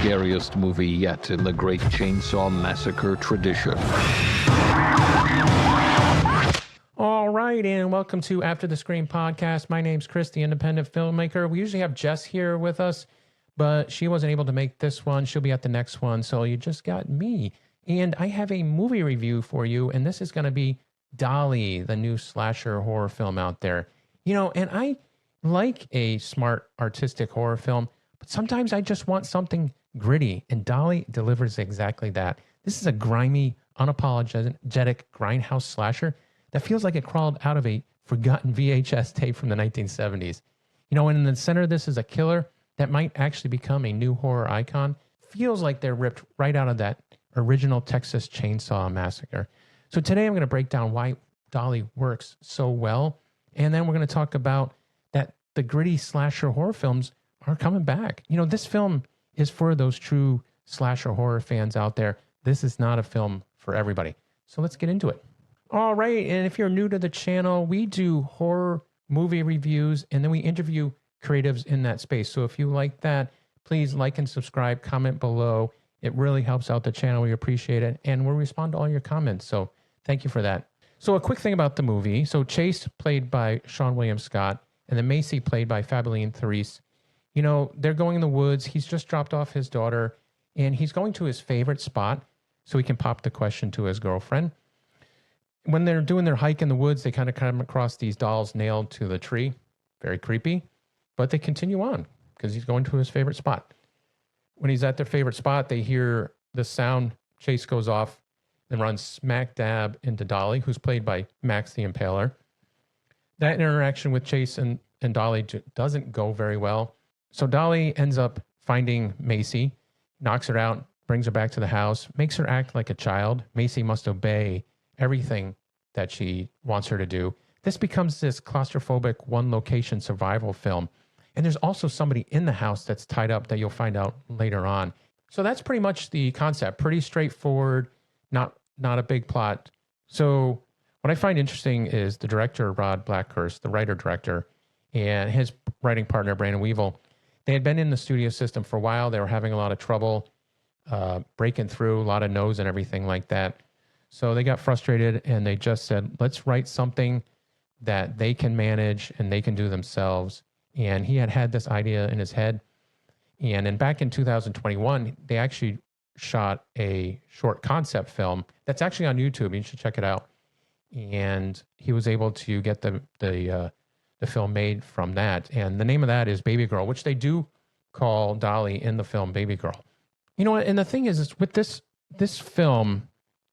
scariest movie yet in the Great Chainsaw Massacre tradition. All right, and welcome to After the Screen podcast. My name's Chris, the independent filmmaker. We usually have Jess here with us, but she wasn't able to make this one. She'll be at the next one, so you just got me. And I have a movie review for you, and this is going to be Dolly, the new slasher horror film out there. You know, and I like a smart, artistic horror film, but sometimes I just want something gritty, and Dolly delivers exactly that. This is a grimy, unapologetic grindhouse slasher that feels like it crawled out of a forgotten VHS tape from the 1970s. You know, and in the center of this is a killer that might actually become a new horror icon. Feels like they're ripped right out of that original Texas Chain Saw Massacre. So today I'm going to break down why Dolly works so well, and then we're going to talk about that the gritty slasher horror films are coming back. You know, this film is for those true slasher horror fans out there. This is not a film for everybody. So let's get into it. All right, and if you're new to the channel, we do horror movie reviews, and then we interview creatives in that space. So if you like that, please like and subscribe, comment below. It really helps out the channel. We appreciate it, and we'll respond to all your comments. So thank you for that. So a quick thing about the movie. So Chase, played by Sean William Scott, and then Macy, played by Fabienne Therese. You know, they're going in the woods. He's just dropped off his daughter, and he's going to his favorite spot so he can pop the question to his girlfriend. When they're doing their hike in the woods, they kind of come across these dolls nailed to the tree. Very creepy. But they continue on because he's going to his favorite spot. When he's at their favorite spot, they hear the sound. Chase goes off and runs smack dab into Dolly, who's played by Max the Impaler. That interaction with Chase and Dolly doesn't go very well. So Dolly ends up finding Macy, knocks her out, brings her back to the house, makes her act like a child. Macy must obey everything that she wants her to do. This becomes this claustrophobic one-location survival film. And there's also somebody in the house that's tied up that you'll find out later on. So that's pretty much the concept. Pretty straightforward, not a big plot. So what I find interesting is the director, Rod Blackhurst, the writer-director, and his writing partner, Brandon Weevil. They had been in the studio system for a while. They were having a lot of trouble breaking through, a lot of no's and everything like that. So they got frustrated, and they just said, let's write something that they can manage and they can do themselves. And he had this idea in his head. And then back in 2021, they actually shot a short concept film that's actually on YouTube. You should check it out. And he was able to get the film made from that. And the name of that is Baby Girl, which they do call Dolly in the film Baby Girl. You know what? And the thing is with this film,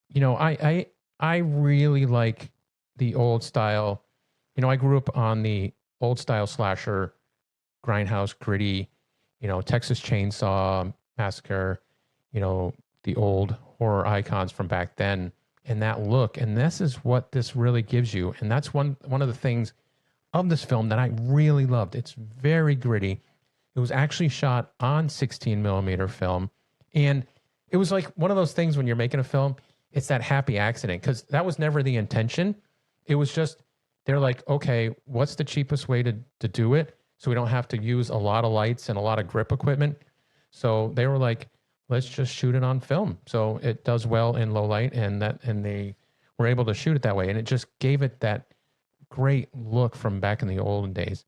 you know, I really like the old style. You know, I grew up on the old style slasher, grindhouse, gritty, you know, Texas Chain Saw Massacre, you know, the old horror icons from back then, and that look. And this is what this really gives you. And that's one of the things of this film that I really loved. It's very gritty. It was actually shot on 16 millimeter film. And it was like one of those things when you're making a film, it's that happy accident, because that was never the intention. It was just, they're like, okay, what's the cheapest way to do it so we don't have to use a lot of lights and a lot of grip equipment? So they were like, let's just shoot it on film. So it does well in low light, and they were able to shoot it that way. And it just gave it that great look from back in the olden days.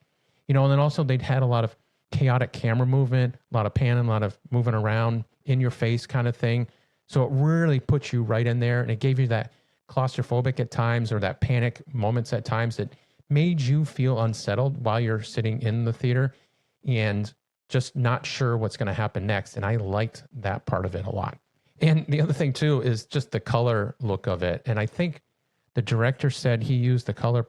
You know, and then also they'd had a lot of chaotic camera movement, a lot of panning, a lot of moving around in your face kind of thing. So it really puts you right in there, and it gave you that claustrophobic at times, or that panic moments at times that made you feel unsettled while you're sitting in the theater and just not sure what's going to happen next. And I liked that part of it a lot. And the other thing too is just the color look of it. And I think the director said he used the color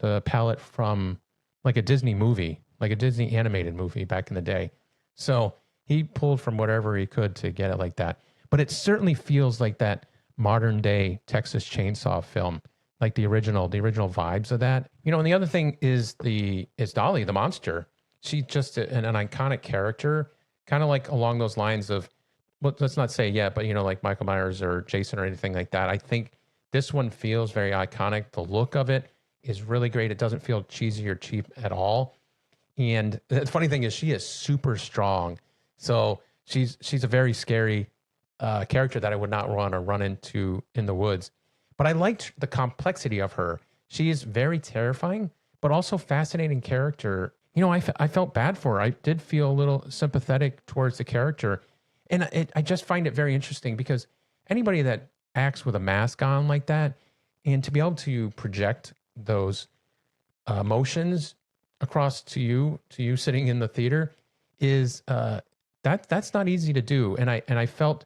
the palette from like a Disney movie, like a Disney animated movie back in the day. So he pulled from whatever he could to get it like that. But it certainly feels like that modern day Texas Chainsaw film, like the original vibes of that. You know, and the other thing is Dolly, the monster. She's just an iconic character, kind of like along those lines of, well, let's not say yet, but you know, like Michael Myers or Jason or anything like that. I think this one feels very iconic. The look of it is really great. It doesn't feel cheesy or cheap at all. And the funny thing is she is super strong. So she's a very scary character that I would not want to run into in the woods. But I liked the complexity of her. She is very terrifying, but also fascinating character. You know, I felt bad for her. I did feel a little sympathetic towards the character. And I just find it very interesting because anybody that acts with a mask on like that, and to be able to project those emotions across to you sitting in the theater is that's not easy to do. And I felt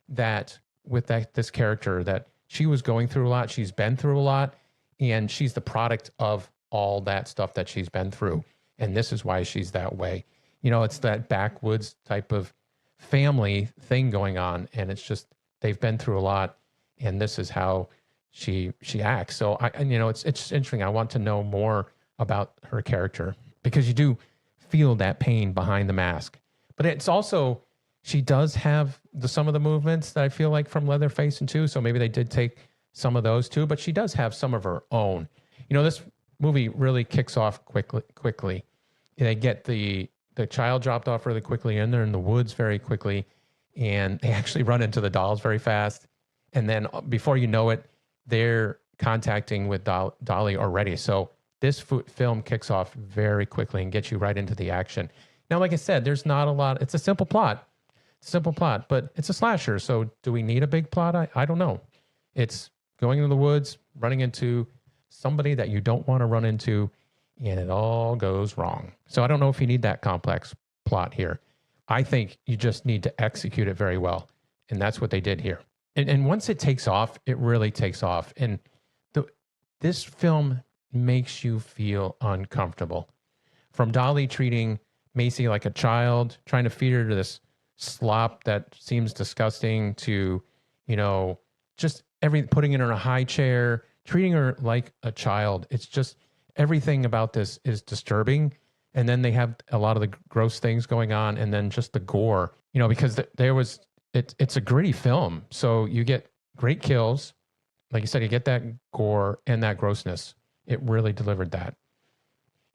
that with this character that she was going through a lot, she's been through a lot, and she's the product of all that stuff that she's been through. And this is why she's that way. You know, it's that backwoods type of family thing going on, and it's just they've been through a lot, and this is how she acts. So it's interesting. I want to know more about her character because you do feel that pain behind the mask. But it's also, she does have some of the movements that I feel like from Leatherface and too. So maybe they did take some of those too, but she does have some of her own. You know, this movie really kicks off quickly. They get the child dropped off really quickly, and they're in the woods very quickly, and they actually run into the dolls very fast. And then before you know it, they're contacting with Dolly already. So this film kicks off very quickly and gets you right into the action. Now, like I said, there's not a lot. It's a simple plot. But it's a slasher. So do we need a big plot? I don't know. It's going into the woods, running into somebody that you don't want to run into, and it all goes wrong. So I don't know if you need that complex plot here. I think you just need to execute it very well. And that's what they did here. And once it takes off, it really takes off. And this film makes you feel uncomfortable. From Dolly treating Macy like a child, trying to feed her to this slop that seems disgusting, to, just putting her in a high chair, treating her like a child. It's just everything about this is disturbing. And then they have a lot of the gross things going on, and then just the gore, because it's a gritty film. So you get great kills. Like you said, you get that gore and that grossness. It really delivered that.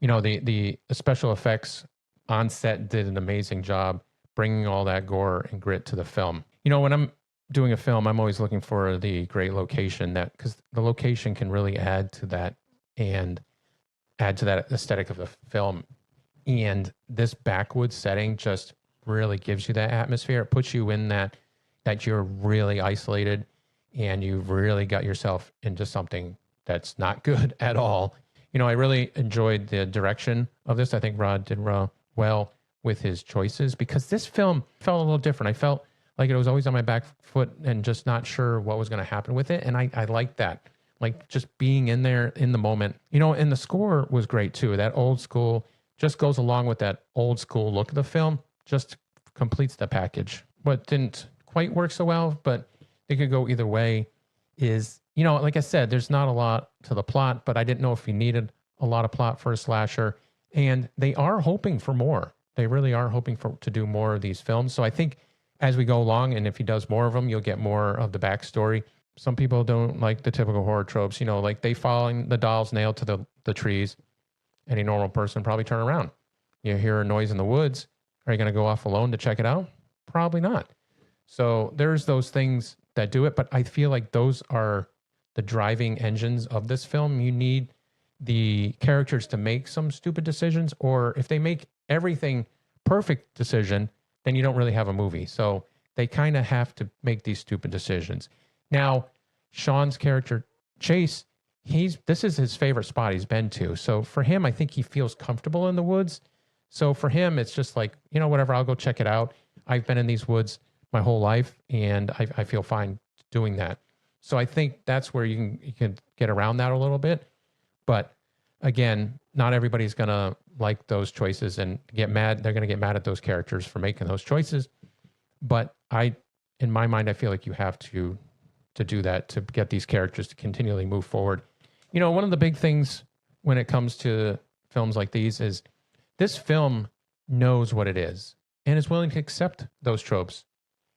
The special effects on set did an amazing job bringing all that gore and grit to the film. When I'm doing a film, I'm always looking for the great location, because the location can really add to that and add to that aesthetic of the film. And this backwoods setting just really gives you that atmosphere. It puts you in that you're really isolated, and you've really got yourself into something that's not good at all. I really enjoyed the direction of this. I think Rod did well with his choices, because this film felt a little different. I felt like it was always on my back foot and just not sure what was going to happen with it. And I liked that, like just being in there in the moment, and the score was great too. That old school just goes along with that old school look of the film, just completes the package. What didn't quite work so well, but it could go either way, is, like I said, there's not a lot to the plot, but I didn't know if you needed a lot of plot for a slasher. And they are hoping for more. They really are hoping to do more of these films. So I think as we go along, and if he does more of them, you'll get more of the backstory. Some people don't like the typical horror tropes, like they following the dolls nailed to the trees. Any normal person probably turn around. You hear a noise in the woods. Are you going to go off alone to check it out? Probably not. So there's those things that do it, but I feel like those are the driving engines of this film. You need the characters to make some stupid decisions, or if they make everything perfect decision, then you don't really have a movie. So they kind of have to make these stupid decisions. Now, Sean's character, Chase, this is his favorite spot he's been to. So for him, I think he feels comfortable in the woods. So for him, it's just like, whatever, I'll go check it out. I've been in these woods my whole life, and I feel fine doing that. So I think that's where you can get around that a little bit. But again, not everybody's going to like those choices and get mad. They're going to get mad at those characters for making those choices. But in my mind, I feel like you have to do that to get these characters to continually move forward. One of the big things when it comes to films like these is this film knows what it is and is willing to accept those tropes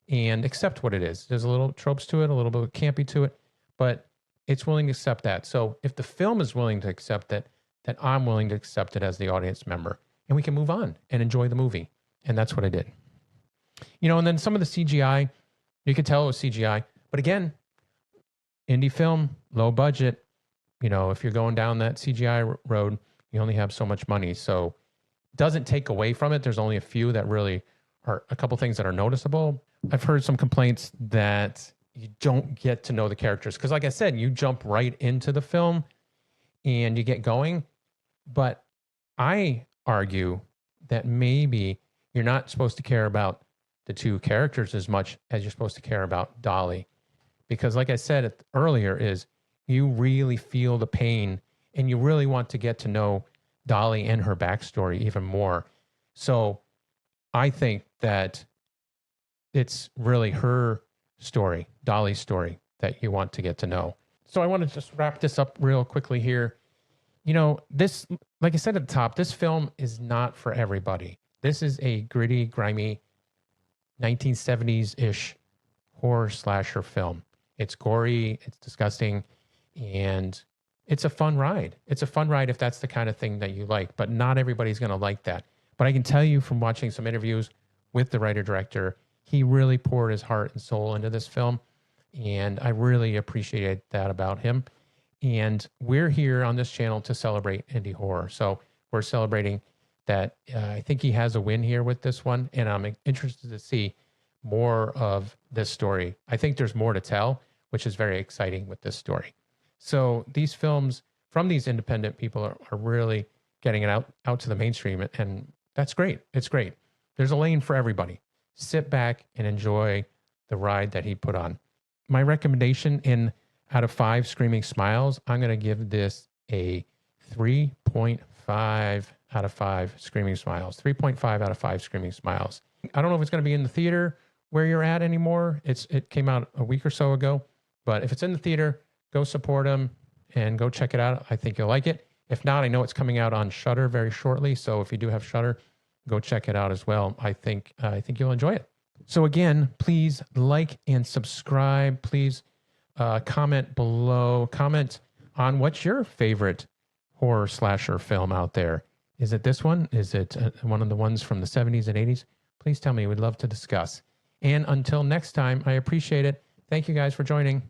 and accept what it is. There's a little tropes to it, a little bit of campy to it, but it's willing to accept that. So if the film is willing to accept it, then I'm willing to accept it as the audience member, and we can move on and enjoy the movie. And that's what I did. And then some of the CGI, you could tell it was CGI. But again, indie film, low budget. If you're going down that CGI road, you only have so much money. So it doesn't take away from it. There's only a few that really are a couple things that are noticeable. I've heard some complaints that you don't get to know the characters. Because like I said, you jump right into the film and you get going. But I argue that maybe you're not supposed to care about the two characters as much as you're supposed to care about Dolly. Because like I said earlier, is you really feel the pain and you really want to get to know Dolly and her backstory even more. So I think that it's really her story, Dolly's story, that you want to get to know. So I want to just wrap this up real quickly here. This, like I said at the top, this film is not for everybody. This is a gritty, grimy 1970s-ish horror slasher film. It's gory, it's disgusting, and it's a fun ride. It's a fun ride if that's the kind of thing that you like, but not everybody's going to like that. But I can tell you from watching some interviews with the writer-director, he really poured his heart and soul into this film, and I really appreciate that about him. And we're here on this channel to celebrate indie horror. So we're celebrating that. I think he has a win here with this one, and I'm interested to see more of this story. I think there's more to tell, which is very exciting with this story. So these films from these independent people are really getting it out to the mainstream, and that's great. It's great. There's a lane for everybody. Sit back and enjoy the ride that he put on. My recommendation out of 5 screaming smiles, I'm going to give this a 3.5 out of 5 screaming smiles. 3.5 out of 5 screaming smiles. I don't know if it's going to be in the theater where you're at anymore. It came out a week or so ago, but if it's in the theater, go support them and go check it out. I think you'll like it. If not, I know it's coming out on Shudder very shortly. So if you do have Shudder, go check it out as well. I think you'll enjoy it. So again, please like and subscribe. Please comment below. Comment on what's your favorite horror slasher film out there. Is it this one? Is it one of the ones from the 70s and 80s? Please tell me. We'd love to discuss. And until next time, I appreciate it. Thank you guys for joining.